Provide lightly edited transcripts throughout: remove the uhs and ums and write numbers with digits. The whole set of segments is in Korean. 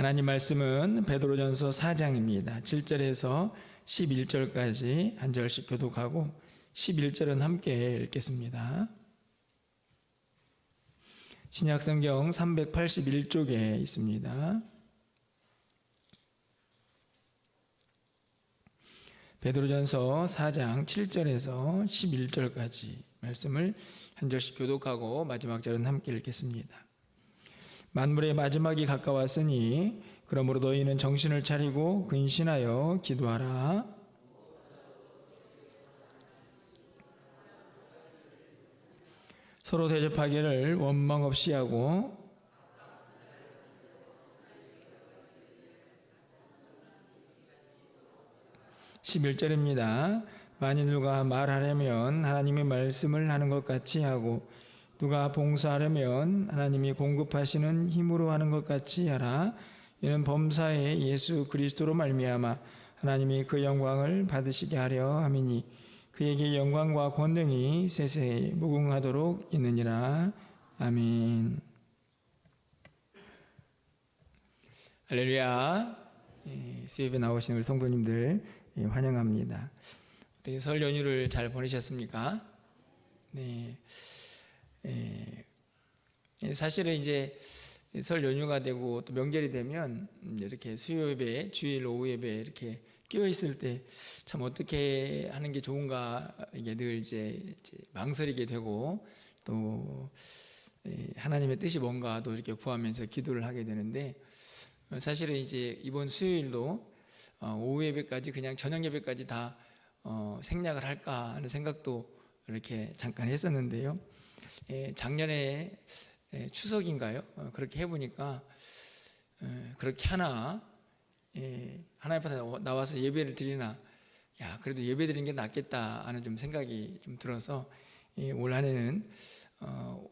하나님 말씀은 베드로전서 4장입니다. 7절에서 11절까지 한 절씩 교독하고 11절은 함께 읽겠습니다. 신약성경 381쪽에 있습니다. 베드로전서 4장 7절에서 11절까지 말씀을 한 절씩 교독하고 마지막 절은 함께 읽겠습니다. 만물의 마지막이 가까웠으니 그러므로 너희는 정신을 차리고 근신하여 기도하라. 서로 대접하기를 원망 없이 하고 (11절입니다) 만일 누가 말하려면 하나님의 말씀을 하는 것 같이 하고 누가 봉사하려면 하나님이 공급하시는 힘으로 하는 것 같이 하라. 이는 범사에 예수 그리스도로 말미암아 하나님이 그 영광을 받으시게 하려 함이니 그에게 영광과 권능이 세세에 무궁하도록 있느니라. 아멘. 할렐루야. 수협에 나오신 우리 성도님들 환영합니다. 어떻게 설 연휴를 잘 보내셨습니까? 네. 사실은 이제 설 연휴가 되고 또 명절이 되면 이렇게 수요 예배, 주일 오후 예배 이렇게 끼어 있을 때 참 어떻게 하는 게 좋은가 이게 늘 이제 망설이게 되고 또 하나님의 뜻이 뭔가 또 이렇게 구하면서 기도를 하게 되는데 사실은 이제 이번 수요일도 오후 예배까지 그냥 저녁 예배까지 다 생략을 할까 하는 생각도 이렇게 잠깐 했었는데요. 작년에 추석인가요? 그렇게 해보니까 그렇게 하나님 앞에 나와서 예배를 드리나, 야 그래도 예배 드리는 게 낫겠다 하는 좀 생각이 좀 들어서 올 한해는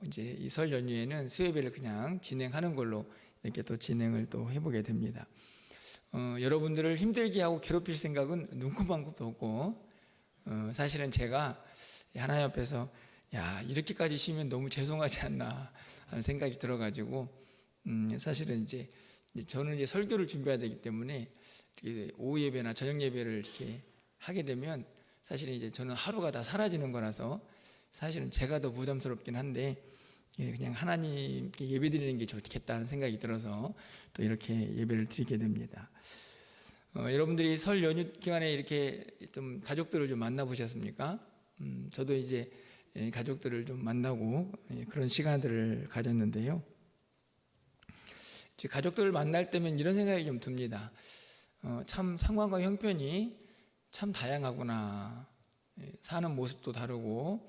이제 이 설 연휴에는 수예배를 그냥 진행하는 걸로 이렇게 또 진행을 또 해보게 됩니다. 여러분들을 힘들게 하고 괴롭힐 생각은 눈꼽만큼도 없고 사실은 제가 하나님 앞에서 야 이렇게까지 쉬면 너무 죄송하지 않나 하는 생각이 들어가지고 사실은 이제 저는 이제 설교를 준비해야 되기 때문에 이렇게 오후 예배나 저녁 예배를 이렇게 하게 되면 사실은 이제 저는 하루가 다 사라지는 거라서 사실은 제가 더 부담스럽긴 한데 그냥 하나님께 예배 드리는 게 좋겠다는 생각이 들어서 또 이렇게 예배를 드리게 됩니다. 여러분들이 설 연휴 기간에 이렇게 좀 가족들을 좀 만나보셨습니까? 저도 이제 가족들을 좀 만나고 그런 시간들을 가졌는데요. 가족들을 만날 때면 이런 생각이 좀 듭니다. 참 상황과 형편이 참 다양하구나. 사는 모습도 다르고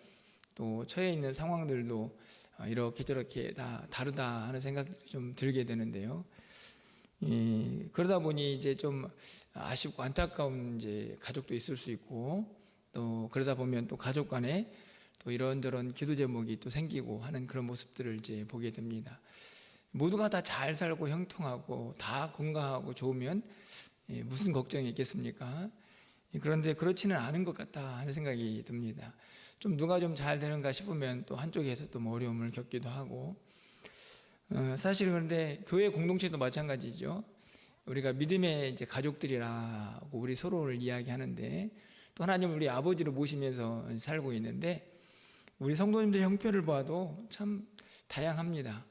또 처해 있는 상황들도 이렇게 저렇게 다 다르다 하는 생각이 좀 들게 되는데요. 그러다 보니 이제 좀 아쉽고 안타까운 이제 가족도 있을 수 있고 또 그러다 보면 또 가족 간에 또 이런저런 기도 제목이 또 생기고 하는 그런 모습들을 이제 보게 됩니다. 모두가 다 잘 살고 형통하고 다 건강하고 좋으면 무슨 걱정이 있겠습니까? 그런데 그렇지는 않은 것 같다 하는 생각이 듭니다. 좀 누가 좀 잘 되는가 싶으면 또 한쪽에서 또 어려움을 겪기도 하고 사실 그런데 교회 공동체도 마찬가지죠. 우리가 믿음의 이제 가족들이라고 우리 서로를 이야기하는데 또 하나님 우리 아버지로 모시면서 살고 있는데 우리 성도님들 형편을 봐도 참 다양합니다.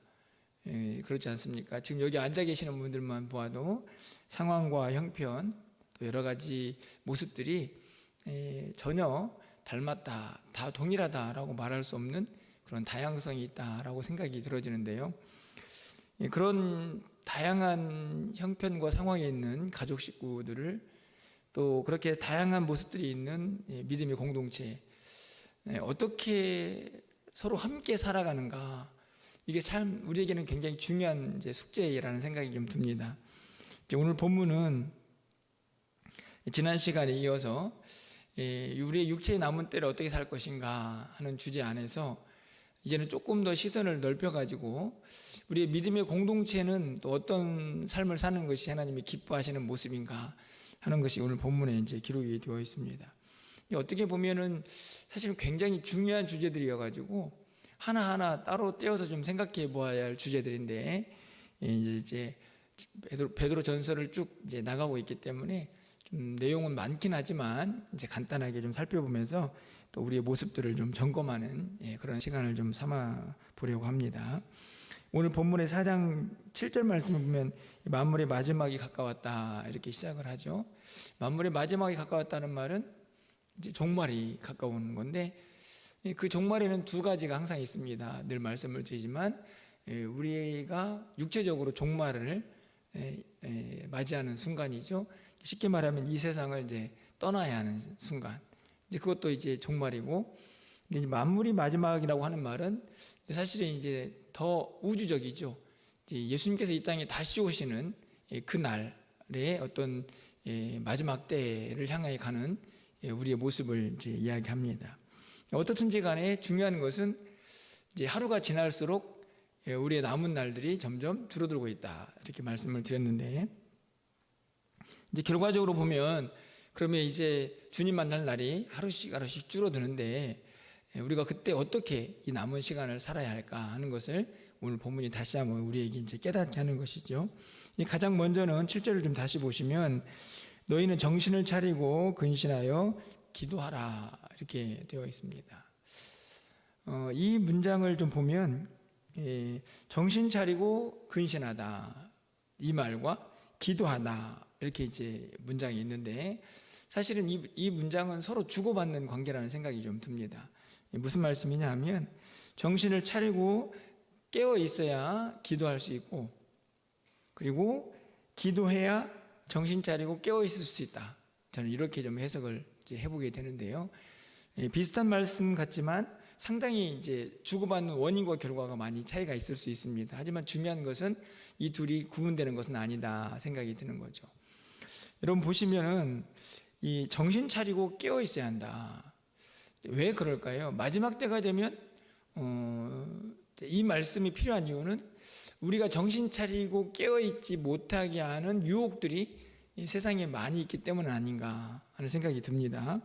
그렇지 않습니까? 지금 여기 앉아 계시는 분들만 보아도 상황과 형편 또 여러 가지 모습들이 전혀 닮았다, 다 동일하다라고 말할 수 없는 그런 다양성이 있다라고 생각이 들어지는데요. 그런 다양한 형편과 상황에 있는 가족 식구들을 또 그렇게 다양한 모습들이 있는 믿음의 공동체 어떻게 서로 함께 살아가는가 이게 참 우리에게는 굉장히 중요한 이제 숙제라는 생각이 좀 듭니다. 오늘 본문은 지난 시간에 이어서 우리의 육체의 남은 때를 어떻게 살 것인가 하는 주제 안에서 이제는 조금 더 시선을 넓혀가지고 우리의 믿음의 공동체는 또 어떤 삶을 사는 것이 하나님이 기뻐하시는 모습인가 하는 것이 오늘 본문에 이제 기록이 되어 있습니다. 어떻게 보면은 사실은 굉장히 중요한 주제들이어가지고 하나하나 따로 떼어서 좀 생각해 보아야 할 주제들인데 이제 베드로 전서를 쭉 이제 나가고 있기 때문에 좀 내용은 많긴 하지만 이제 간단하게 좀 살펴보면서 또 우리의 모습들을 좀 점검하는 그런 시간을 좀 삼아 보려고 합니다. 오늘 본문의 4장 7절 말씀을 보면 만물의 마지막이 가까웠다 이렇게 시작을 하죠. 만물의 마지막이 가까웠다는 말은 이제 종말이 가까운 건데, 그 종말에는 두 가지가 항상 있습니다. 늘 말씀을 드리지만 우리가 육체적으로 종말을 맞이하는 순간이죠. 쉽게 말하면 이 세상을 이제 떠나야 하는 순간, 이제 그것도 이제 종말이고, 근데 만물이 마지막이라고 하는 말은 사실은 이제 더 우주적이죠. 이제 예수님께서 이 땅에 다시 오시는 그 날의 어떤 마지막 때를 향해 가는 우리의 모습을 이제 이야기합니다. 어떻든지 간에 중요한 것은 이제 하루가 지날수록 우리의 남은 날들이 점점 줄어들고 있다 이렇게 말씀을 드렸는데, 이제 결과적으로 보면 그러면 이제 주님 만날 날이 하루씩 줄어드는데 우리가 그때 어떻게 이 남은 시간을 살아야 할까 하는 것을 오늘 본문이 다시 한번 우리에게 이제 깨닫게 하는 것이죠. 가장 먼저는 7절을 좀 다시 보시면 너희는 정신을 차리고 근신하여 기도하라 이렇게 되어 있습니다. 이 문장을 좀 보면 정신 차리고 근신하다 이 말과 기도하다 이렇게 이제 문장이 있는데, 사실은 이 문장은 서로 주고받는 관계라는 생각이 좀 듭니다. 무슨 말씀이냐 하면 정신을 차리고 깨어 있어야 기도할 수 있고, 그리고 기도해야 정신 차리고 깨어 있을 수 있다. 저는 이렇게 좀 해석을 이제 해보게 되는데요. 비슷한 말씀 같지만 상당히 이제 주고받는 원인과 결과가 많이 차이가 있을 수 있습니다. 하지만 중요한 것은 이 둘이 구분되는 것은 아니다 생각이 드는 거죠. 여러분 보시면은 이 정신 차리고 깨어 있어야 한다. 왜 그럴까요? 마지막 때가 되면 이 말씀이 필요한 이유는 우리가 정신 차리고 깨어 있지 못하게 하는 유혹들이 이 세상에 많이 있기 때문 아닌가 하는 생각이 듭니다.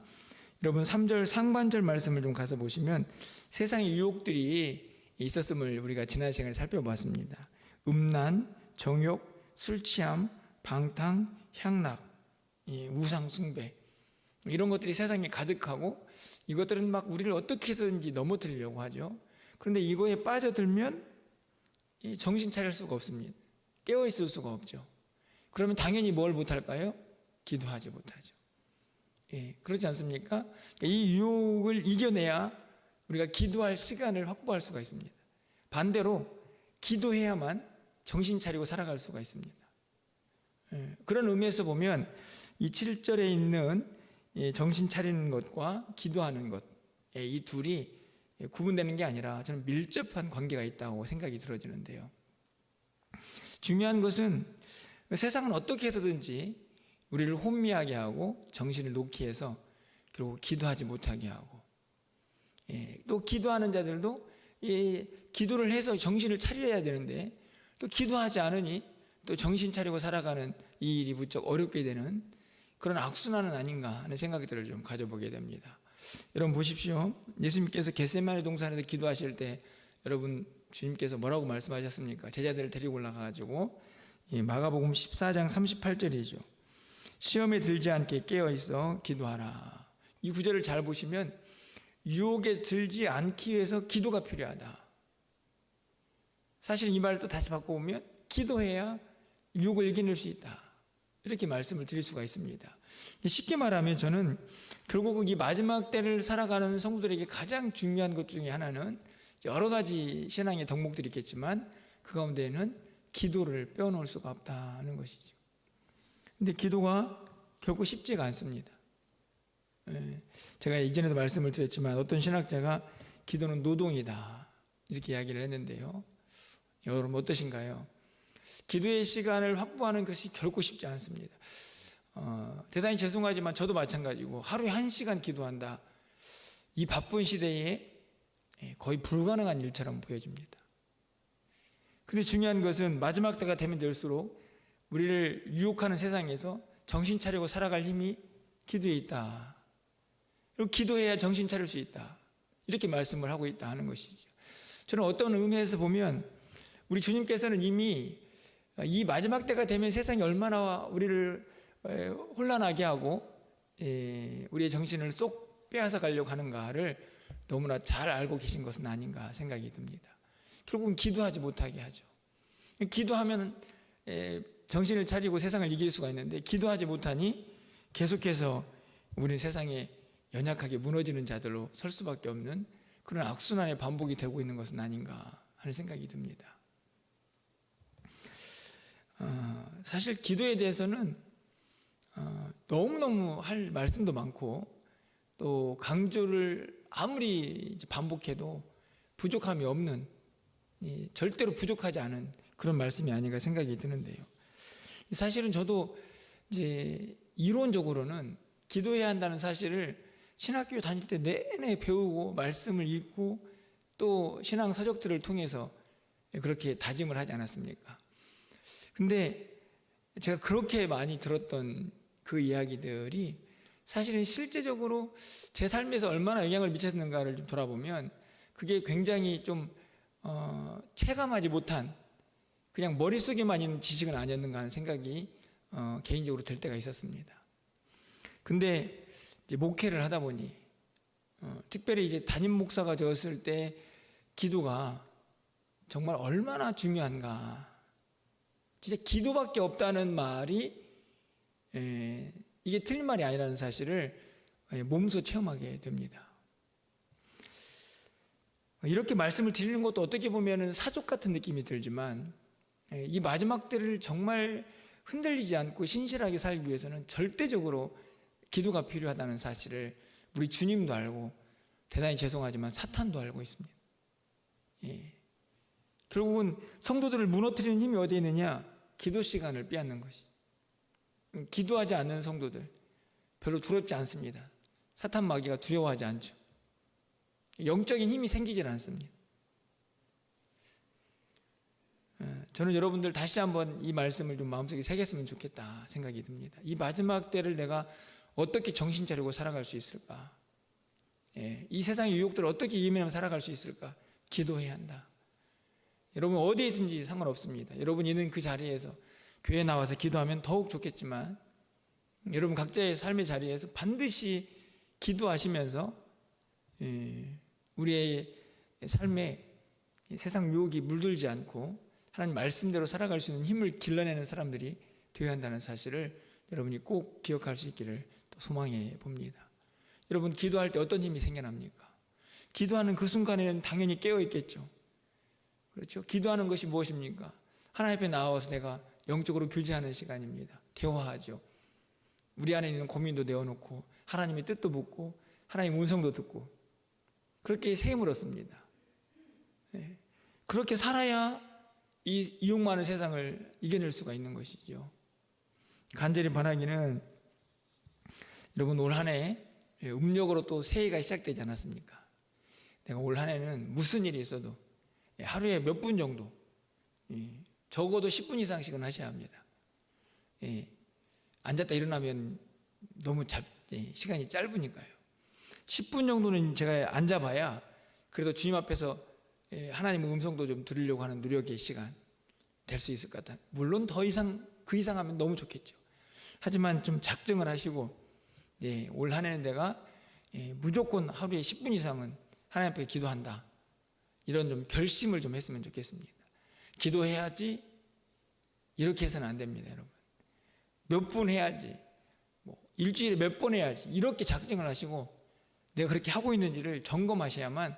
여러분 3절 상반절 말씀을 좀 가서 보시면 세상의 유혹들이 있었음을 우리가 지난 시간에 살펴봤습니다. 음란, 정욕, 술취함, 방탕, 향락, 우상 숭배, 이런 것들이 세상에 가득하고 이것들은 막 우리를 어떻게 해서든지 넘어뜨리려고 하죠. 그런데 이거에 빠져들면 정신 차릴 수가 없습니다. 깨어 있을 수가 없죠. 그러면 당연히 뭘 못할까요? 기도하지 못하죠. 그렇지 않습니까? 이 유혹을 이겨내야 우리가 기도할 시간을 확보할 수가 있습니다. 반대로 기도해야만 정신 차리고 살아갈 수가 있습니다. 그런 의미에서 보면 이 7절에 있는 정신 차리는 것과 기도하는 것, 이 둘이 구분되는 게 아니라 저는 밀접한 관계가 있다고 생각이 들어지는데요. 중요한 것은 세상은 어떻게 해서든지 우리를 혼미하게 하고 정신을 놓게 해서 결국 기도하지 못하게 하고, 또 기도하는 자들도 기도를 해서 정신을 차려야 되는데 또 기도하지 않으니 또 정신 차리고 살아가는 이 일이 무척 어렵게 되는 그런 악순환은 아닌가 하는 생각들을 좀 가져보게 됩니다. 여러분 보십시오. 예수님께서 겟세마네 동산에서 기도하실 때 여러분 주님께서 뭐라고 말씀하셨습니까? 제자들을 데리고 올라가가지고 마가복음 14장 38절이죠. 시험에 들지 않게 깨어있어 기도하라. 이 구절을 잘 보시면 유혹에 들지 않기 위해서 기도가 필요하다. 사실 이 말을 또 다시 바꿔보면 기도해야 유혹을 이겨낼 수 있다. 이렇게 말씀을 드릴 수가 있습니다. 쉽게 말하면 저는 결국 이 마지막 때를 살아가는 성도들에게 가장 중요한 것 중에 하나는 여러 가지 신앙의 덕목들이 있겠지만 그 가운데에는 기도를 빼놓을 수가 없다는 것이죠. 근데 기도가 결코 쉽지가 않습니다. 제가 이전에도 말씀을 드렸지만 어떤 신학자가 기도는 노동이다 이렇게 이야기를 했는데요. 여러분 어떠신가요? 기도의 시간을 확보하는 것이 결코 쉽지 않습니다. 대단히 죄송하지만 저도 마찬가지고 하루에 1시간 기도한다. 이 바쁜 시대에 거의 불가능한 일처럼 보여집니다. 그런데 중요한 것은 마지막 때가 되면 될수록 우리를 유혹하는 세상에서 정신 차리고 살아갈 힘이 기도에 있다. 그리고 기도해야 정신 차릴 수 있다. 이렇게 말씀을 하고 있다 하는 것이죠. 저는 어떤 의미에서 보면 우리 주님께서는 이미 이 마지막 때가 되면 세상이 얼마나 우리를 혼란하게 하고 우리의 정신을 쏙 빼앗아 가려고 하는가를 너무나 잘 알고 계신 것은 아닌가 생각이 듭니다. 결국은 기도하지 못하게 하죠. 기도하면 정신을 차리고 세상을 이길 수가 있는데 기도하지 못하니 계속해서 우리는 세상에 연약하게 무너지는 자들로 설 수밖에 없는 그런 악순환의 반복이 되고 있는 것은 아닌가 하는 생각이 듭니다. 사실 기도에 대해서는 너무너무 할 말씀도 많고 또 강조를 아무리 반복해도 부족함이 없는, 절대로 부족하지 않은 그런 말씀이 아닌가 생각이 드는데요. 사실은 저도 이제 이론적으로는 기도해야 한다는 사실을 신학교 다닐 때 내내 배우고 말씀을 읽고 또 신앙 서적들을 통해서 그렇게 다짐을 하지 않았습니까? 근데 제가 그렇게 많이 들었던 그 이야기들이 사실은 실제적으로 제 삶에서 얼마나 영향을 미쳤는가를 좀 돌아보면 그게 굉장히 좀 체감하지 못한, 그냥 머릿속에만 있는 지식은 아니었는가 하는 생각이 개인적으로 들 때가 있었습니다. 근데 이제 목회를 하다 보니 특별히 이제 담임 목사가 되었을 때 기도가 정말 얼마나 중요한가, 진짜 기도밖에 없다는 말이 이게 틀린 말이 아니라는 사실을 몸소 체험하게 됩니다. 이렇게 말씀을 드리는 것도 어떻게 보면 사족 같은 느낌이 들지만 이 마지막 때를 정말 흔들리지 않고 신실하게 살기 위해서는 절대적으로 기도가 필요하다는 사실을 우리 주님도 알고 대단히 죄송하지만 사탄도 알고 있습니다. 결국은 성도들을 무너뜨리는 힘이 어디에 있느냐? 기도 시간을 빼앗는 것이죠. 기도하지 않는 성도들 별로 두렵지 않습니다. 사탄 마귀가 두려워하지 않죠. 영적인 힘이 생기질 않습니다. 저는 여러분들 다시 한번 이 말씀을 좀 마음속에 새겼으면 좋겠다 생각이 듭니다. 이 마지막 때를 내가 어떻게 정신 차리고 살아갈 수 있을까? 이 세상의 유혹들을 어떻게 이기면서 살아갈 수 있을까? 기도해야 한다. 여러분 어디에 있든지 상관없습니다. 여러분 있는 그 자리에서 교회에 나와서 기도하면 더욱 좋겠지만 여러분 각자의 삶의 자리에서 반드시 기도하시면서 우리의 삶에 세상 유혹이 물들지 않고 하나님 말씀대로 살아갈 수 있는 힘을 길러내는 사람들이 되어야 한다는 사실을 여러분이 꼭 기억할 수 있기를 또 소망해 봅니다. 여러분 기도할 때 어떤 힘이 생겨납니까? 기도하는 그 순간에는 당연히 깨어 있겠죠. 그렇죠? 기도하는 것이 무엇입니까? 하나님 앞에 나와서 내가 영적으로 교제하는 시간입니다. 대화하죠. 우리 안에 있는 고민도 내어놓고 하나님의 뜻도 묻고 하나님의 음성도 듣고 그렇게 세임을 얻습니다. 그렇게 살아야 이 유혹 많은 세상을 이겨낼 수가 있는 것이죠. 간절히 바라기는 여러분 올 한 해 음력으로 또 새해가 시작되지 않았습니까? 내가 올 한 해는 무슨 일이 있어도 하루에 몇 분 정도, 적어도 10분 이상씩은 하셔야 합니다. 앉았다 일어나면 너무 시간이 짧으니까요. 10분 정도는 제가 앉아봐야 그래도 주님 앞에서 하나님의 음성도 좀 들으려고 하는 노력의 시간 될 수 있을 것 같아요. 물론 더 이상 그 이상 하면 너무 좋겠죠. 하지만 좀 작정을 하시고 올 한 해는 내가 무조건 하루에 10분 이상은 하나님 앞에 기도한다. 이런 좀 결심을 좀 했으면 좋겠습니다. 기도해야지 이렇게 해서는 안 됩니다, 여러분. 몇 분 해야지, 일주일에 몇 번 해야지 이렇게 작정을 하시고 내가 그렇게 하고 있는지를 점검하셔야만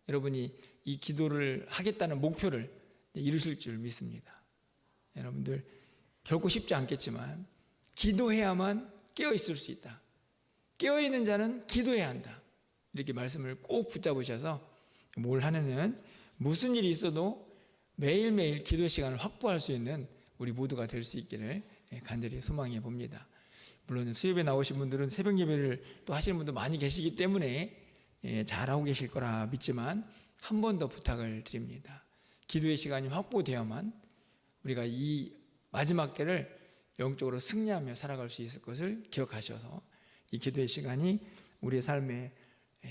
여러분이 이 기도를 하겠다는 목표를 이루실 줄 믿습니다. 여러분들 결코 쉽지 않겠지만 기도해야만 깨어있을 수 있다. 깨어있는 자는 기도해야 한다. 이렇게 말씀을 꼭 붙잡으셔서 올 한 해는 무슨 일이 있어도 매일매일 기도 시간을 확보할 수 있는 우리 모두가 될 수 있기를 간절히 소망해 봅니다. 물론 수협에 나오신 분들은 새벽 예배를 또 하시는 분도 많이 계시기 때문에 잘하고 계실 거라 믿지만 한 번 더 부탁을 드립니다. 기도의 시간이 확보되어야만 우리가 이 마지막 때를 영적으로 승리하며 살아갈 수 있을 것을 기억하셔서 이 기도의 시간이 우리의 삶에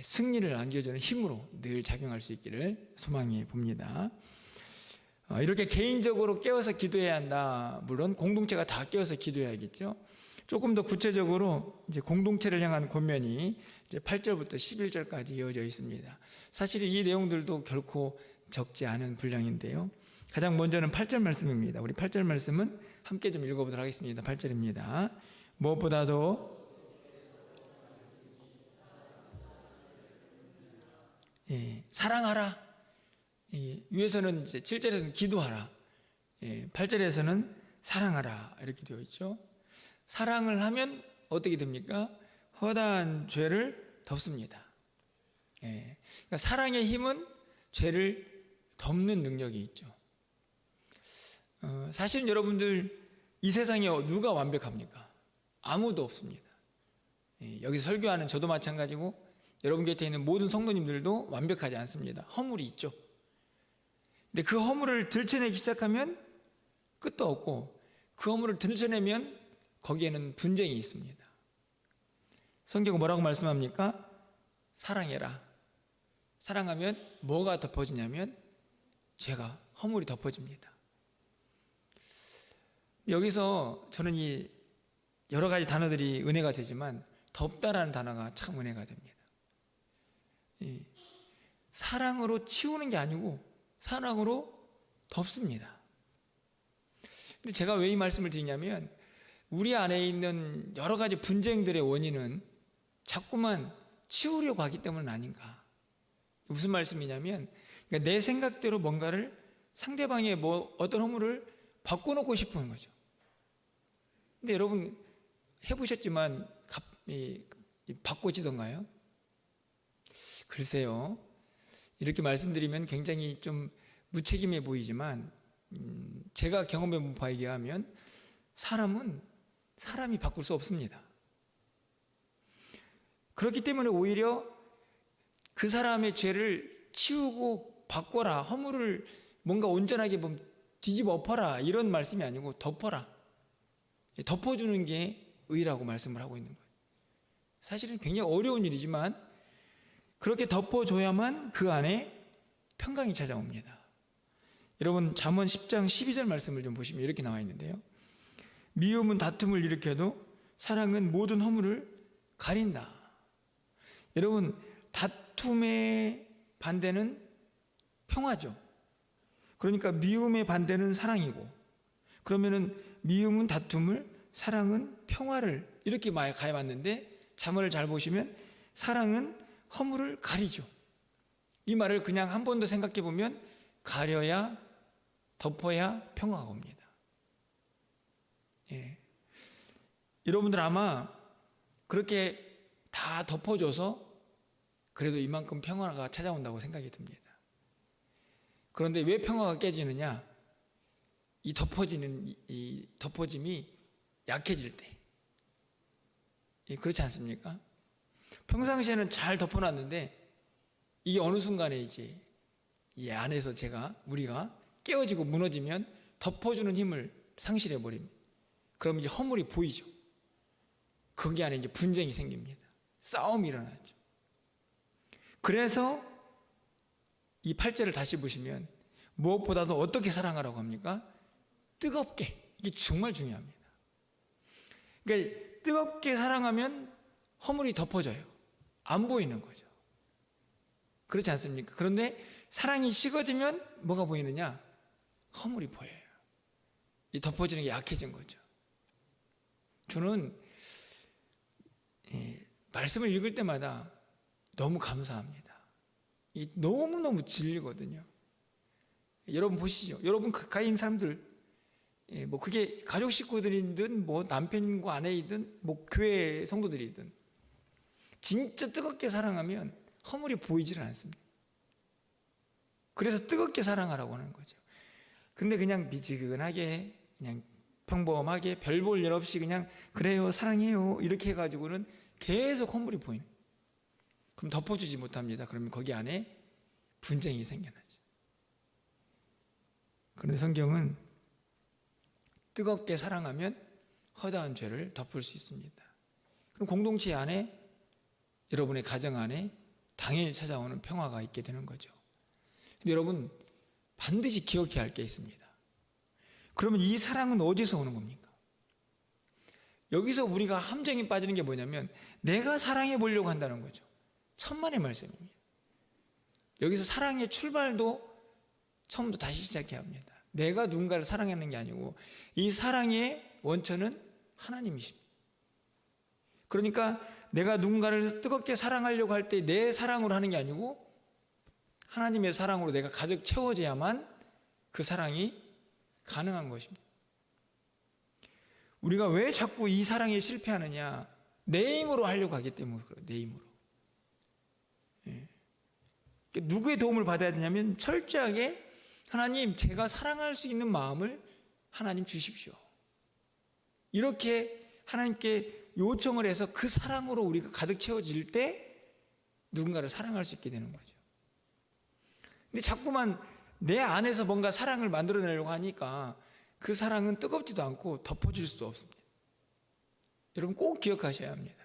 승리를 안겨주는 힘으로 늘 작용할 수 있기를 소망해 봅니다. 이렇게 개인적으로 깨어서 기도해야 한다. 물론 공동체가 다 깨어서 기도해야겠죠. 조금 더 구체적으로 이제 공동체를 향한 권면이 이제 8절부터 11절까지 이어져 있습니다. 사실 이 내용들도 결코 적지 않은 분량인데요. 가장 먼저는 8절 말씀입니다. 우리 8절 말씀은 함께 좀 읽어보도록 하겠습니다. 8절입니다. 무엇보다도 사랑하라. 위에서는 이제 7절에서는 기도하라. 8절에서는 사랑하라 이렇게 되어 있죠. 사랑을 하면 어떻게 됩니까? 허다한 죄를 덮습니다. 그러니까 사랑의 힘은 죄를 덮는 능력이 있죠. 사실은 여러분들 이 세상에 누가 완벽합니까? 아무도 없습니다. 여기 설교하는 저도 마찬가지고 여러분 곁에 있는 모든 성도님들도 완벽하지 않습니다. 허물이 있죠. 근데 그 허물을 들춰내기 시작하면 끝도 없고 그 허물을 들춰내면 거기에는 분쟁이 있습니다. 성경은 뭐라고 말씀합니까? 사랑해라. 사랑하면 뭐가 덮어지냐면 죄가, 허물이 덮어집니다. 여기서 저는 이 여러 가지 단어들이 은혜가 되지만 덮다라는 단어가 참 은혜가 됩니다. 사랑으로 치우는 게 아니고 사랑으로 덮습니다. 근데 제가 왜 이 말씀을 드리냐면 우리 안에 있는 여러 가지 분쟁들의 원인은 자꾸만 치우려고 하기 때문 아닌가. 무슨 말씀이냐면 그러니까 내 생각대로 뭔가를 상대방의 어떤 허물을 바꿔놓고 싶은 거죠. 근데 여러분 해보셨지만 바꿔지던가요? 글쎄요. 이렇게 말씀드리면 굉장히 좀 무책임해 보이지만 제가 경험해 본 바에 의하면 사람이 바꿀 수 없습니다. 그렇기 때문에 오히려 그 사람의 죄를 치우고 바꿔라, 허물을 뭔가 온전하게 뒤집어 엎어라 이런 말씀이 아니고 덮어라, 덮어주는 게 의라고 말씀을 하고 있는 거예요. 사실은 굉장히 어려운 일이지만 그렇게 덮어줘야만 그 안에 평강이 찾아옵니다. 여러분 잠언 10장 12절 말씀을 좀 보시면 이렇게 나와 있는데요. 미움은 다툼을 일으켜도 사랑은 모든 허물을 가린다. 여러분 다툼의 반대는 평화죠. 그러니까 미움의 반대는 사랑이고 그러면은 미움은 다툼을 사랑은 평화를 이렇게 가해봤는데 잠언을 잘 보시면 사랑은 허물을 가리죠. 이 말을 그냥 한 번 더 생각해 보면 가려야 덮어야 평화가 옵니다. 여러분들 아마 그렇게 다 덮어줘서 그래도 이만큼 평화가 찾아온다고 생각이 듭니다. 그런데 왜 평화가 깨지느냐? 이 덮어짐이 약해질 때. 그렇지 않습니까? 평상시에는 잘 덮어놨는데 이게 어느 순간에 이제 이 안에서 우리가 깨어지고 무너지면 덮어주는 힘을 상실해 버립니다. 그럼 이제 허물이 보이죠. 거기 안에 이제 분쟁이 생깁니다. 싸움이 일어나죠. 그래서 이 8절을 다시 보시면 무엇보다도 어떻게 사랑하라고 합니까? 뜨겁게. 이게 정말 중요합니다. 그러니까 뜨겁게 사랑하면 허물이 덮어져요. 안 보이는 거죠. 그렇지 않습니까? 그런데 사랑이 식어지면 뭐가 보이느냐? 허물이 보여요. 이 덮어지는 게 약해진 거죠. 저는 말씀을 읽을 때마다 너무 감사합니다. 이 너무너무 진리거든요. 여러분 보시죠. 여러분 가까이 있는 사람들, 그게 가족 식구들이든 남편과 아내이든 교회 성도들이든 진짜 뜨겁게 사랑하면 허물이 보이지를 않습니다. 그래서 뜨겁게 사랑하라고 하는 거죠. 근데 그냥 미지근하게 그냥 평범하게 별 볼 일 없이 그냥 그래요 사랑해요 이렇게 해가지고는 계속 허물이 보이는. 그럼 덮어주지 못합니다. 그러면 거기 안에 분쟁이 생겨나죠. 그런데 성경은 뜨겁게 사랑하면 허다한 죄를 덮을 수 있습니다. 그럼 공동체 안에 여러분의 가정 안에 당연히 찾아오는 평화가 있게 되는 거죠. 근데 여러분 반드시 기억해야 할 게 있습니다. 그러면 이 사랑은 어디서 오는 겁니까? 여기서 우리가 함정에 빠지는 게 뭐냐면 내가 사랑해 보려고 한다는 거죠. 천만의 말씀입니다. 여기서 사랑의 출발도 처음부터 다시 시작해야 합니다. 내가 누군가를 사랑하는 게 아니고 이 사랑의 원천은 하나님이십니다. 그러니까 내가 누군가를 뜨겁게 사랑하려고 할 때 내 사랑으로 하는 게 아니고 하나님의 사랑으로 내가 가득 채워져야만 그 사랑이 가능한 것입니다. 우리가 왜 자꾸 이 사랑에 실패하느냐? 내 힘으로 하려고 하기 때문에 그래요. 내 힘으로. 예. 누구의 도움을 받아야 되냐면 철저하게 하나님, 제가 사랑할 수 있는 마음을 하나님 주십시오. 이렇게 하나님께 요청을 해서 그 사랑으로 우리가 가득 채워질 때 누군가를 사랑할 수 있게 되는 거죠. 근데 자꾸만 내 안에서 뭔가 사랑을 만들어내려고 하니까 그 사랑은 뜨겁지도 않고 덮어질 수 없습니다. 여러분 꼭 기억하셔야 합니다.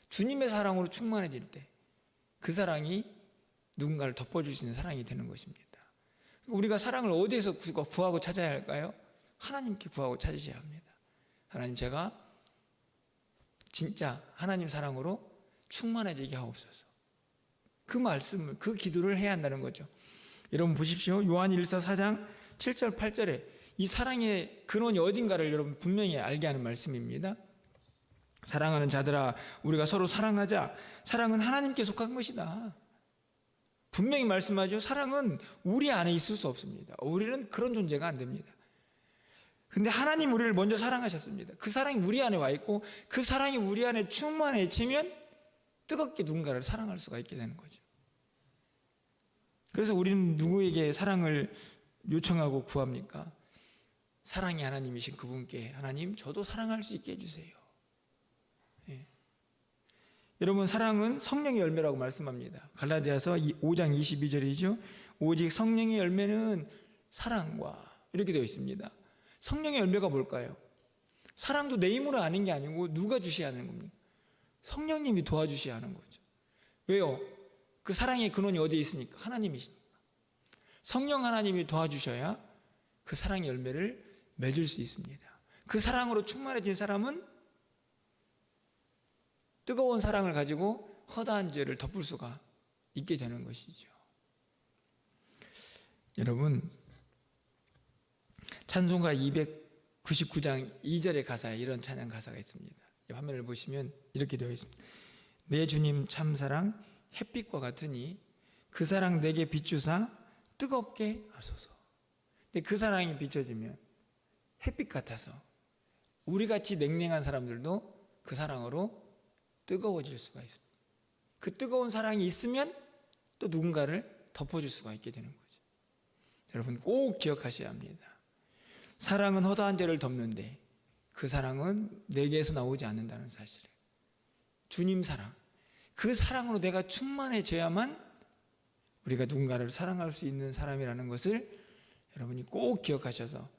주님의 사랑으로 충만해질 때 그 사랑이 누군가를 덮어줄 수 있는 사랑이 되는 것입니다. 우리가 사랑을 어디에서 구하고 찾아야 할까요? 하나님께 구하고 찾으셔야 합니다. 하나님, 제가 진짜 하나님 사랑으로 충만해지게 하옵소서. 그 말씀을, 그 기도를 해야 한다는 거죠. 여러분 보십시오. 요한일서 4장 7절 8절에 이 사랑의 근원이 어딘가를 여러분 분명히 알게 하는 말씀입니다. 사랑하는 자들아, 우리가 서로 사랑하자. 사랑은 하나님께 속한 것이다. 분명히 말씀하죠. 사랑은 우리 안에 있을 수 없습니다. 우리는 그런 존재가 안 됩니다. 근데 하나님 우리를 먼저 사랑하셨습니다. 그 사랑이 우리 안에 와 있고 그 사랑이 우리 안에 충만해지면 뜨겁게 누군가를 사랑할 수가 있게 되는 거죠. 그래서 우리는 누구에게 사랑을 요청하고 구합니까? 사랑이 하나님이신 그분께, 하나님, 저도 사랑할 수 있게 해주세요. 예. 여러분, 사랑은 성령의 열매라고 말씀합니다. 갈라디아서 5장 22절이죠. 오직 성령의 열매는 사랑과, 이렇게 되어 있습니다. 성령의 열매가 뭘까요? 사랑도 내 힘으로 아는 게 아니고 누가 주셔야 하는 겁니까? 성령님이 도와주셔야 하는 거죠. 왜요? 그 사랑의 근원이 어디에 있으니까? 하나님이시니까. 성령 하나님이 도와주셔야 그 사랑의 열매를 맺을 수 있습니다. 그 사랑으로 충만해진 사람은 뜨거운 사랑을 가지고 허다한 죄를 덮을 수가 있게 되는 것이죠. 여러분, 찬송가 299장 2절의 가사에 이런 찬양 가사가 있습니다. 화면을 보시면 이렇게 되어 있습니다. 내 주님 참사랑 햇빛과 같으니 그 사랑 내게 비추사 뜨겁게 하소서. 근데 그 사랑이 비춰지면 햇빛 같아서 우리같이 냉랭한 사람들도 그 사랑으로 뜨거워질 수가 있습니다. 그 뜨거운 사랑이 있으면 또 누군가를 덮어줄 수가 있게 되는 거죠. 여러분 꼭 기억하셔야 합니다. 사랑은 허다한 죄를 덮는데 그 사랑은 내게서 나오지 않는다는 사실을. 주님 사랑, 그 사랑으로 내가 충만해져야만 우리가 누군가를 사랑할 수 있는 사람이라는 것을 여러분이 꼭 기억하셔서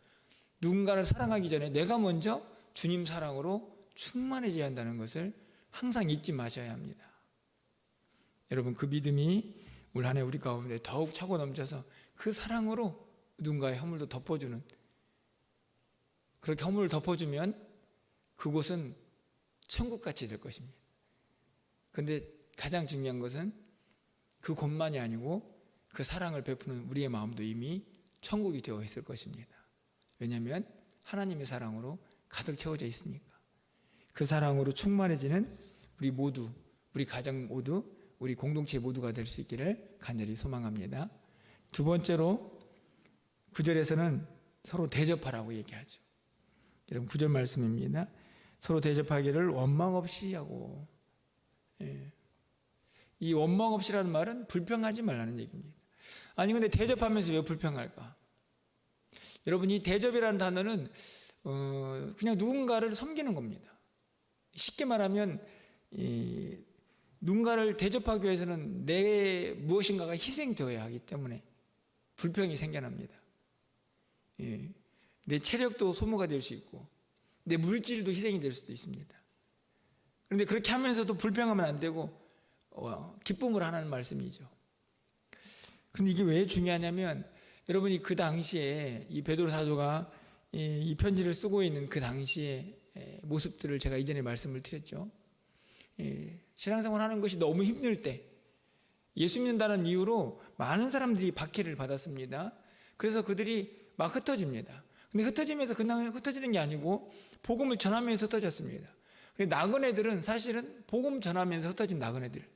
누군가를 사랑하기 전에 내가 먼저 주님 사랑으로 충만해져야 한다는 것을 항상 잊지 마셔야 합니다. 여러분 그 믿음이 올 한 해 우리 가운데 더욱 차고 넘쳐서 그 사랑으로 누군가의 허물도 덮어주는, 그렇게 허물을 덮어주면 그곳은 천국같이 될 것입니다. 그런데 가장 중요한 것은 그 곳만이 아니고 그 사랑을 베푸는 우리의 마음도 이미 천국이 되어 있을 것입니다. 왜냐하면 하나님의 사랑으로 가득 채워져 있으니까. 그 사랑으로 충만해지는 우리 모두, 우리 가정 모두, 우리 공동체 모두가 될 수 있기를 간절히 소망합니다. 두 번째로 9절에서는 서로 대접하라고 얘기하죠. 여러분 9절 말씀입니다. 서로 대접하기를 원망 없이 하고. 예. 이 원망 없이라는 말은 불평하지 말라는 얘기입니다. 아니 근데 대접하면서 왜 불평할까? 여러분 이 대접이라는 단어는 그냥 누군가를 섬기는 겁니다. 쉽게 말하면 누군가를 대접하기 위해서는 내 무엇인가가 희생되어야 하기 때문에 불평이 생겨납니다. 예. 내 체력도 소모가 될 수 있고 내 물질도 희생이 될 수도 있습니다. 그런데 그렇게 하면서도 불평하면 안 되고 기쁨을 하라는 말씀이죠. 그런데 이게 왜 중요하냐면 여러분이 그 당시에 이 베드로 사도가 이 편지를 쓰고 있는 그 당시의 모습들을 제가 이전에 말씀을 드렸죠. 신앙생활 하는 것이 너무 힘들 때 예수 믿는다는 이유로 많은 사람들이 박해를 받았습니다. 그래서 그들이 막 흩어집니다. 근데 흩어지면서 그냥 흩어지는 게 아니고 복음을 전하면서 흩어졌습니다. 나그네들은 사실은 복음 전하면서 흩어진 나그네들,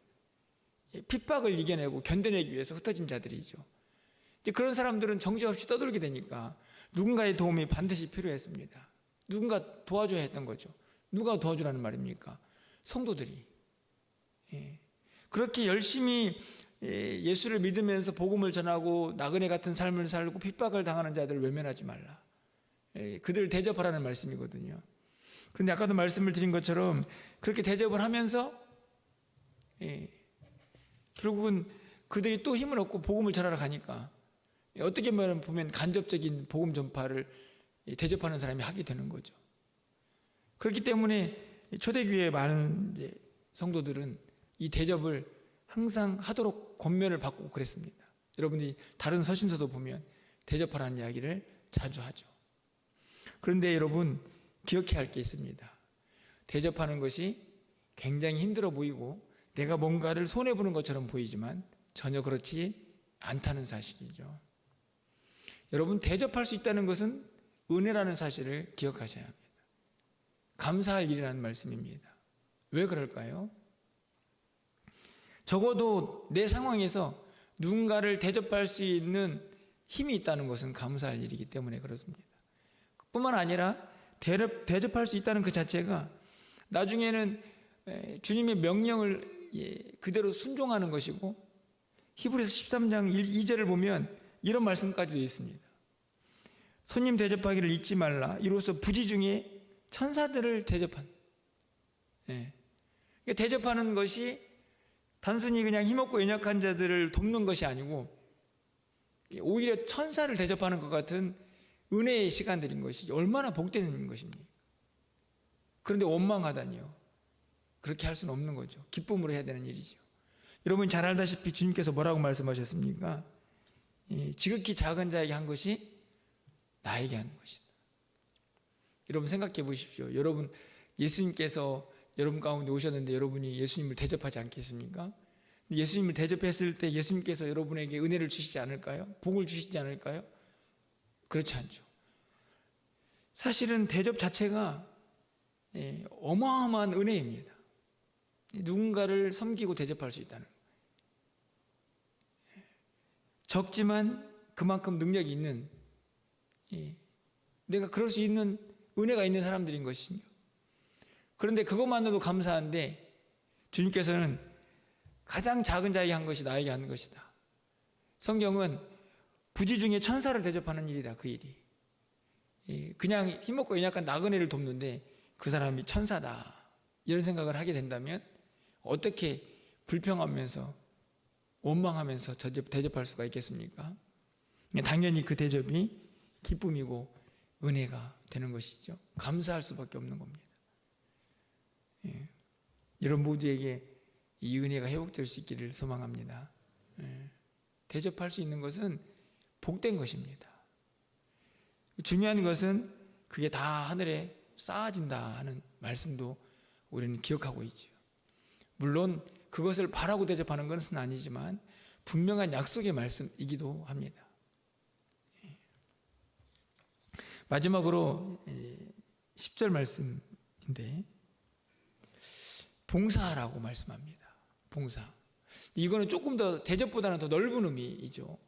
핍박을 이겨내고 견뎌내기 위해서 흩어진 자들이죠. 그런 사람들은 정신없이 떠돌게 되니까 누군가의 도움이 반드시 필요했습니다. 누군가 도와줘야 했던 거죠. 누가 도와주라는 말입니까? 성도들이. 그렇게 열심히 예수를 믿으면서 복음을 전하고 나그네 같은 삶을 살고 핍박을 당하는 자들을 외면하지 말라. 그들을 대접하라는 말씀이거든요. 그런데 아까도 말씀을 드린 것처럼 그렇게 대접을 하면서 결국은 그들이 또 힘을 얻고 복음을 전하러 가니까 어떻게 보면 간접적인 복음 전파를 대접하는 사람이 하게 되는 거죠. 그렇기 때문에 초대교회의 많은 성도들은 이 대접을 항상 하도록 권면을 받고 그랬습니다. 여러분이 다른 서신서도 보면 대접하라는 이야기를 자주 하죠. 그런데 여러분 기억해야 할 게 있습니다. 대접하는 것이 굉장히 힘들어 보이고 내가 뭔가를 손해보는 것처럼 보이지만 전혀 그렇지 않다는 사실이죠. 여러분 대접할 수 있다는 것은 은혜라는 사실을 기억하셔야 합니다. 감사할 일이라는 말씀입니다. 왜 그럴까요? 적어도 내 상황에서 누군가를 대접할 수 있는 힘이 있다는 것은 감사할 일이기 때문에 그렇습니다. 뿐만 아니라 대접할 수 있다는 그 자체가 나중에는 주님의 명령을 그대로 순종하는 것이고, 히브리서 13장 2절을 보면 이런 말씀까지도 있습니다. 손님 대접하기를 잊지 말라. 이로써 부지 중에 천사들을 대접한. 대접하는 것이 단순히 그냥 힘없고 연약한 자들을 돕는 것이 아니고 오히려 천사를 대접하는 것 같은 은혜의 시간들인 것이 얼마나 복된 것입니까? 그런데 원망하다니요. 그렇게 할 수는 없는 거죠. 기쁨으로 해야 되는 일이죠. 여러분 잘 알다시피 주님께서 뭐라고 말씀하셨습니까? 지극히 작은 자에게 한 것이 나에게 한 것이다. 여러분 생각해 보십시오. 여러분 예수님께서 여러분 가운데 오셨는데 여러분이 예수님을 대접하지 않겠습니까? 예수님을 대접했을 때 예수님께서 여러분에게 은혜를 주시지 않을까요? 복을 주시지 않을까요? 그렇지 않죠. 사실은 대접 자체가 어마어마한 은혜입니다. 누군가를 섬기고 대접할 수 있다는 거예요. 적지만 그만큼 능력이 있는, 내가 그럴 수 있는 은혜가 있는 사람들인 것이죠. 그런데 그것만으로도 감사한데 주님께서는 가장 작은 자에게 한 것이 나에게 한 것이다. 성경은 부지 중에 천사를 대접하는 일이다. 그 일이 그냥 힘없고 연약한 나그네를 돕는데 그 사람이 천사다, 이런 생각을 하게 된다면 어떻게 불평하면서 원망하면서 대접할 수가 있겠습니까? 당연히 그 대접이 기쁨이고 은혜가 되는 것이죠. 감사할 수밖에 없는 겁니다. 여러분 모두에게 이 은혜가 회복될 수 있기를 소망합니다. 대접할 수 있는 것은 복된 것입니다. 중요한 것은 그게 다 하늘에 쌓아진다 하는 말씀도 우리는 기억하고 있죠. 물론 그것을 바라고 대접하는 것은 아니지만 분명한 약속의 말씀이기도 합니다. 마지막으로 10절 말씀인데 봉사하라고 말씀합니다. 봉사. 이거는 조금 더 대접보다는 더 넓은 의미이죠.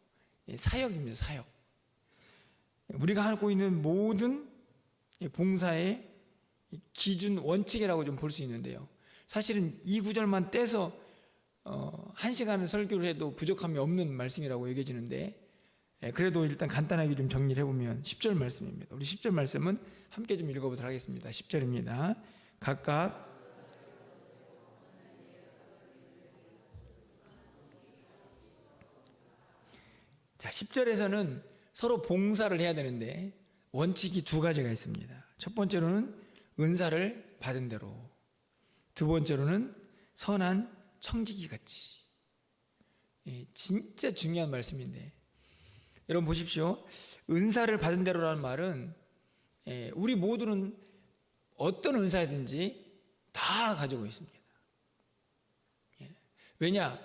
사역입니다. 사역. 우리가 하고 있는 모든 봉사의 기준 원칙이라고 좀 볼 수 있는데요. 사실은 이 구절만 떼서 1시간을 설교를 해도 부족함이 없는 말씀이라고 여겨지는데, 그래도 일단 간단하게 좀 정리를 해보면 10절 말씀입니다. 우리 10절 말씀은 함께 좀 읽어보도록 하겠습니다. 10절입니다. 각각 자, 10절에서는 서로 봉사를 해야 되는데 원칙이 두 가지가 있습니다. 첫 번째로는 은사를 받은 대로, 두 번째로는 선한 청지기 같이. 진짜 중요한 말씀인데 여러분 보십시오. 은사를 받은 대로라는 말은 우리 모두는 어떤 은사든지 다 가지고 있습니다. 왜냐?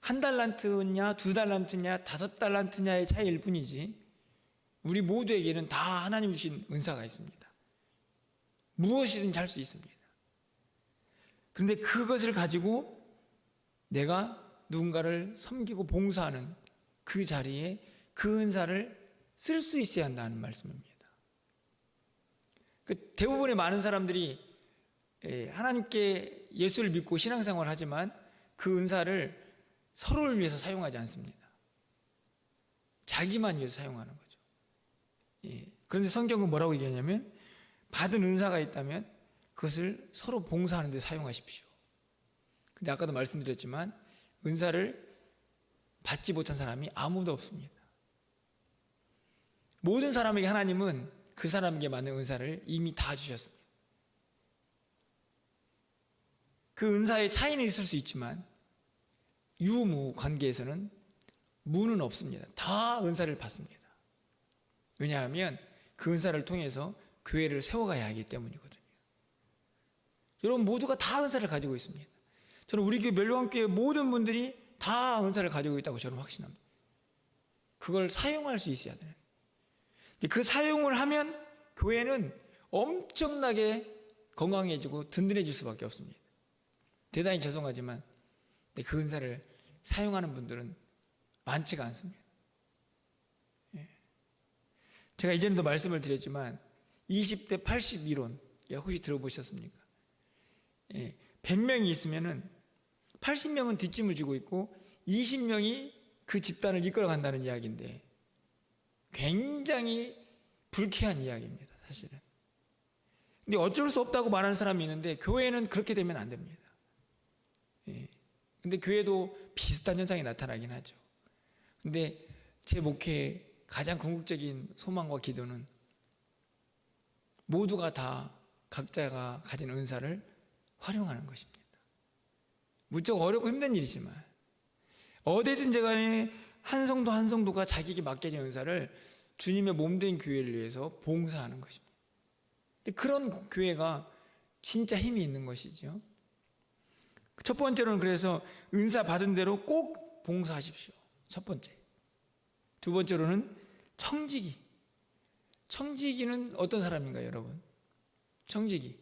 1달란트냐 2달란트냐 5달란트냐의 차이일 뿐이지 우리 모두에게는 다 하나님 주신 은사가 있습니다. 무엇이든지 할 수 있습니다. 그런데 그것을 가지고 내가 누군가를 섬기고 봉사하는 그 자리에 그 은사를 쓸 수 있어야 한다는 말씀입니다. 대부분의 많은 사람들이 하나님께 예수를 믿고 신앙생활을 하지만 그 은사를 서로를 위해서 사용하지 않습니다. 자기만 위해서 사용하는 거죠. 그런데 성경은 뭐라고 얘기하냐면 받은 은사가 있다면 그것을 서로 봉사하는 데 사용하십시오. 근데 아까도 말씀드렸지만 은사를 받지 못한 사람이 아무도 없습니다. 모든 사람에게 하나님은 그 사람에게 맞는 은사를 이미 다 주셨습니다. 그 은사의 차이는 있을 수 있지만 유무 관계에서는 무는 없습니다. 다 은사를 받습니다. 왜냐하면 그 은사를 통해서 교회를 세워가야 하기 때문이거든요. 여러분 모두가 다 은사를 가지고 있습니다. 저는 우리 교회 멜로왕교회 모든 분들이 다 은사를 가지고 있다고 저는 확신합니다. 그걸 사용할 수 있어야 돼요. 그 사용을 하면 교회는 엄청나게 건강해지고 든든해질 수밖에 없습니다. 대단히 죄송하지만 그 은사를 사용하는 분들은 많지가 않습니다. 제가 이전에도 말씀을 드렸지만 20대 80 이론 혹시 들어보셨습니까? 100명이 있으면은 80명은 뒷짐을 지고 있고 20명이 그 집단을 이끌어 간다는 이야기인데 굉장히 불쾌한 이야기입니다, 사실은. 근데 어쩔 수 없다고 말하는 사람이 있는데 교회는 그렇게 되면 안 됩니다. 근데 교회도 비슷한 현상이 나타나긴 하죠. 근데 제 목회의 가장 궁극적인 소망과 기도는 모두가 다 각자가 가진 은사를 활용하는 것입니다. 무척 어렵고 힘든 일이지만 어디든지 간에 한 성도 한 성도가 자기에게 맡겨진 은사를 주님의 몸된 교회를 위해서 봉사하는 것입니다. 근데 그런 교회가 진짜 힘이 있는 것이죠. 첫 번째로는 그래서 은사 받은 대로 꼭 봉사하십시오. 첫 번째. 두 번째로는 청지기. 청지기는 어떤 사람인가요, 여러분? 청지기.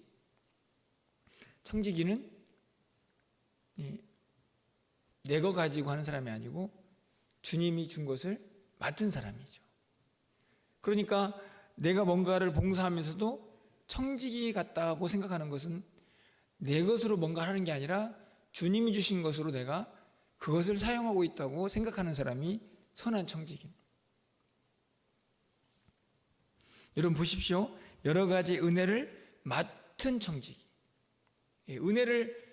청지기는 내 거 가지고 하는 사람이 아니고 주님이 준 것을 맡은 사람이죠. 그러니까 내가 뭔가를 봉사하면서도 청지기 같다고 생각하는 것은 내 것으로 뭔가 하는 게 아니라 주님이 주신 것으로 내가 그것을 사용하고 있다고 생각하는 사람이 선한 청지기입니다. 여러분 보십시오. 여러 가지 은혜를 맡은 청지기. 은혜를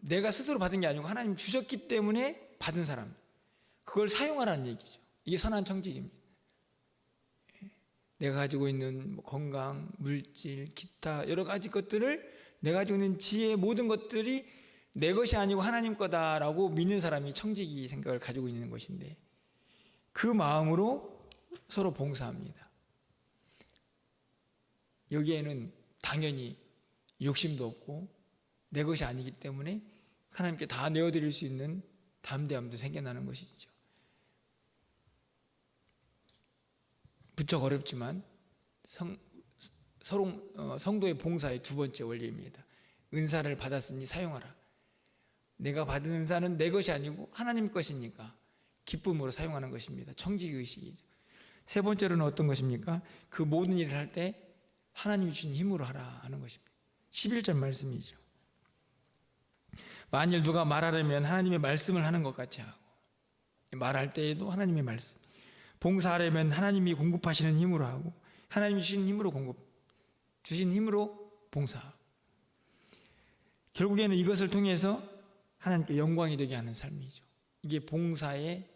내가 스스로 받은 게 아니고 하나님 주셨기 때문에 받은 사람, 그걸 사용하라는 얘기죠. 이게 선한 청지기입니다. 내가 가지고 있는 건강, 물질, 기타 여러 가지 것들을 내가 가지고 있는 지혜 모든 것들이 내 것이 아니고 하나님 거다라고 믿는 사람이 청지기 생각을 가지고 있는 것인데 그 마음으로 서로 봉사합니다. 여기에는 당연히 욕심도 없고 내 것이 아니기 때문에 하나님께 다 내어드릴 수 있는 담대함도 생겨나는 것이죠. 부쩍 어렵지만 성도의 봉사의 두 번째 원리입니다. 은사를 받았으니 사용하라. 내가 받은 은사는 내 것이 아니고 하나님 것이니까 기쁨으로 사용하는 것입니다. 청지의식이죠. 세 번째로는 어떤 것입니까? 그 모든 일을 할 때 하나님이 주신 힘으로 하라 하는 것입니다. 11절 말씀이죠. 만일 누가 말하려면 하나님의 말씀을 하는 것 같이 하고 말할 때에도 하나님의 말씀, 봉사하려면 하나님이 공급하시는 힘으로 하고 하나님이 주신 힘으로 봉사하고 결국에는 이것을 통해서 하나님께 영광이 되게 하는 삶이죠. 이게 봉사의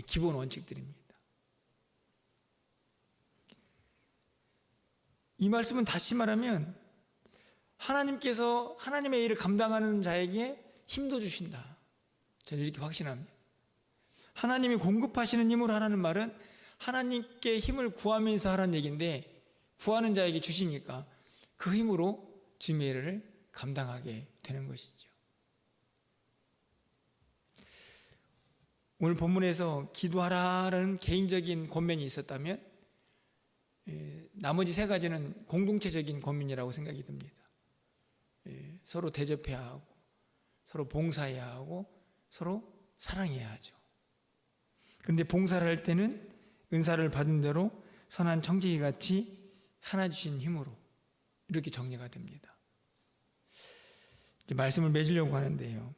기본 원칙들입니다. 이 말씀은 다시 말하면 하나님께서 하나님의 일을 감당하는 자에게 힘도 주신다. 저는 이렇게 확신합니다. 하나님이 공급하시는 힘으로 하라는 말은 하나님께 힘을 구하면서 하라는 얘기인데, 구하는 자에게 주시니까 그 힘으로 주님의 일을 감당하게 되는 것이죠. 오늘 본문에서 기도하라는 개인적인 권면이 있었다면 나머지 세 가지는 공동체적인 권면이라고 생각이 듭니다. 서로 대접해야 하고, 서로 봉사해야 하고, 서로 사랑해야 하죠. 그런데 봉사를 할 때는 은사를 받은 대로 선한 청지기 같이 하나 주신 힘으로 이렇게 정리가 됩니다. 이제 말씀을 맺으려고 하는데요.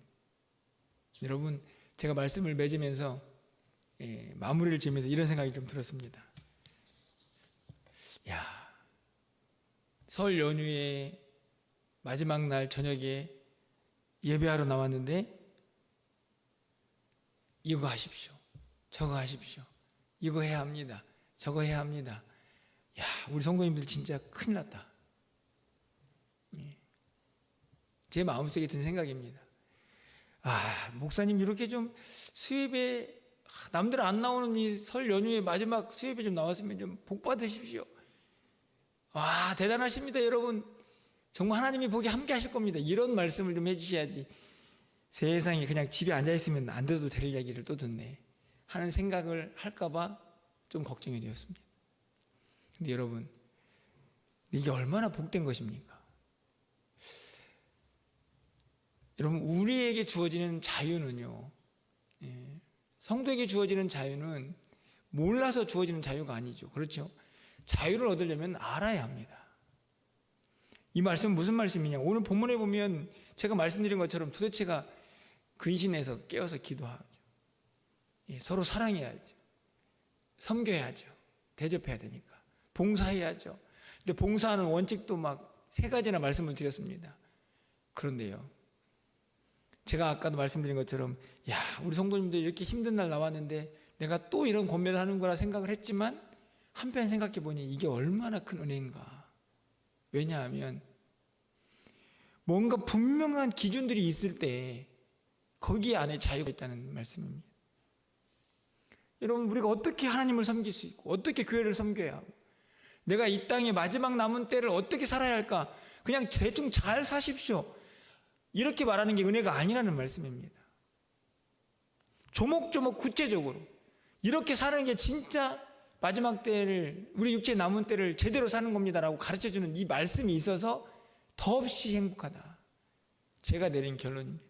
여러분, 제가 말씀을 맺으면서 마무리를 지으면서 이런 생각이 좀 들었습니다. 설 연휴의 마지막 날 저녁에 예배하러 나왔는데 이거 하십시오, 저거 하십시오, 이거 해야 합니다, 저거 해야 합니다. 우리 성도님들 진짜 큰일 났다. 제 마음속에 든 생각입니다. 목사님 이렇게 좀 수협에 남들 안 나오는 이 설 연휴에 마지막 수협에 좀 나왔으면 좀 복 받으십시오. 대단하십니다, 여러분. 정말 하나님이 보기 함께 하실 겁니다. 이런 말씀을 좀 해주셔야지, 세상에 그냥 집에 앉아있으면 안 들어도 될 이야기를 또 듣네 하는 생각을 할까봐 좀 걱정이 되었습니다. 근데 여러분, 이게 얼마나 복된 것입니까? 여러분, 우리에게 주어지는 자유는요, 성도에게 주어지는 자유는 몰라서 주어지는 자유가 아니죠. 그렇죠? 자유를 얻으려면 알아야 합니다. 이 말씀은 무슨 말씀이냐? 오늘 본문에 보면 제가 말씀드린 것처럼 도대체가 근신해서 깨어서 기도하죠. 서로 사랑해야죠. 섬겨야죠. 대접해야 되니까. 봉사해야죠. 근데 봉사하는 원칙도 막 3가지나 말씀을 드렸습니다. 그런데요, 제가 아까도 말씀드린 것처럼 우리 성도님들 이렇게 힘든 날 나왔는데 내가 또 이런 권면을 하는 거라 생각을 했지만, 한편 생각해 보니 이게 얼마나 큰 은혜인가. 왜냐하면 뭔가 분명한 기준들이 있을 때 거기 안에 자유가 있다는 말씀입니다. 여러분, 우리가 어떻게 하나님을 섬길 수 있고, 어떻게 교회를 섬겨야 하고, 내가 이 땅의 마지막 남은 때를 어떻게 살아야 할까? 그냥 대충 잘 사십시오, 이렇게 말하는 게 은혜가 아니라는 말씀입니다. 조목조목 구체적으로 이렇게 사는 게 진짜 마지막 때를, 우리 육체의 남은 때를 제대로 사는 겁니다라고 가르쳐주는 이 말씀이 있어서 더없이 행복하다. 제가 내린 결론입니다.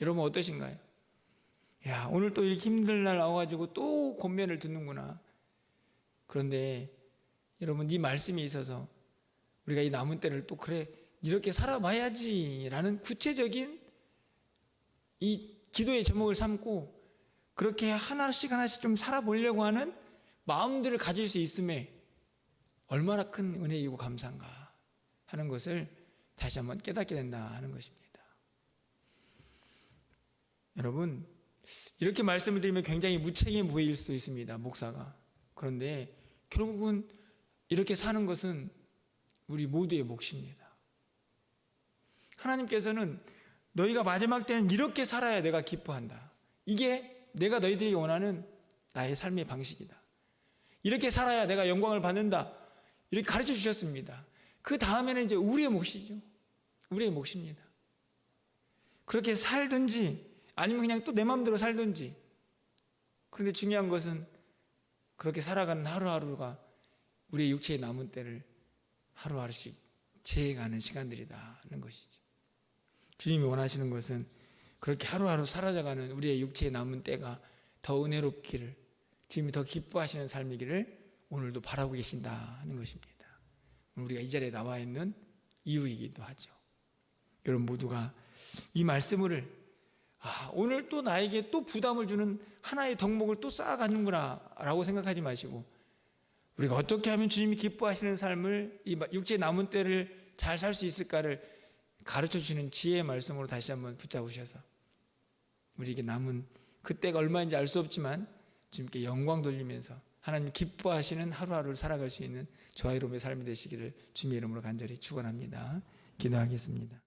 여러분 어떠신가요? 오늘 또 이렇게 힘든 날 나와가지고 또 권면을 듣는구나. 그런데 여러분, 이 말씀이 있어서 우리가 이 남은 때를 또 그래 이렇게 살아봐야지 라는 구체적인 이 기도의 제목을 삼고 그렇게 하나씩 좀 살아보려고 하는 마음들을 가질 수 있음에 얼마나 큰 은혜이고 감사한가 하는 것을 다시 한번 깨닫게 된다 하는 것입니다. 여러분, 이렇게 말씀을 드리면 굉장히 무책임해 보일 수도 있습니다, 목사가. 그런데 결국은 이렇게 사는 것은 우리 모두의 몫입니다. 하나님께서는 너희가 마지막 때는 이렇게 살아야 내가 기뻐한다. 이게 내가 너희들에게 원하는 나의 삶의 방식이다. 이렇게 살아야 내가 영광을 받는다. 이렇게 가르쳐 주셨습니다. 그 다음에는 이제 우리의 몫이죠. 우리의 몫입니다. 그렇게 살든지 아니면 그냥 또 내 마음대로 살든지. 그런데 중요한 것은 그렇게 살아가는 하루하루가 우리의 육체의 남은 때를 하루하루씩 재해가는 시간들이다는 것이죠. 주님이 원하시는 것은 그렇게 하루하루 사라져가는 우리의 육체의 남은 때가 더 은혜롭기를, 주님이 더 기뻐하시는 삶이기를 오늘도 바라고 계신다 하는 것입니다. 우리가 이 자리에 나와 있는 이유이기도 하죠. 여러분 모두가 이 말씀을 오늘 또 나에게 또 부담을 주는 하나의 덕목을 또 쌓아가는구나 라고 생각하지 마시고, 우리가 어떻게 하면 주님이 기뻐하시는 삶을, 이 육체의 남은 때를 잘 살 수 있을까를 가르쳐 주시는 지혜의 말씀으로 다시 한번 붙잡으셔서 우리에게 남은 그 때가 얼마인지 알 수 없지만 주님께 영광 돌리면서 하나님 기뻐하시는 하루하루를 살아갈 수 있는 저와 여러분의 삶이 되시기를 주님의 이름으로 간절히 축원합니다. 기도하겠습니다.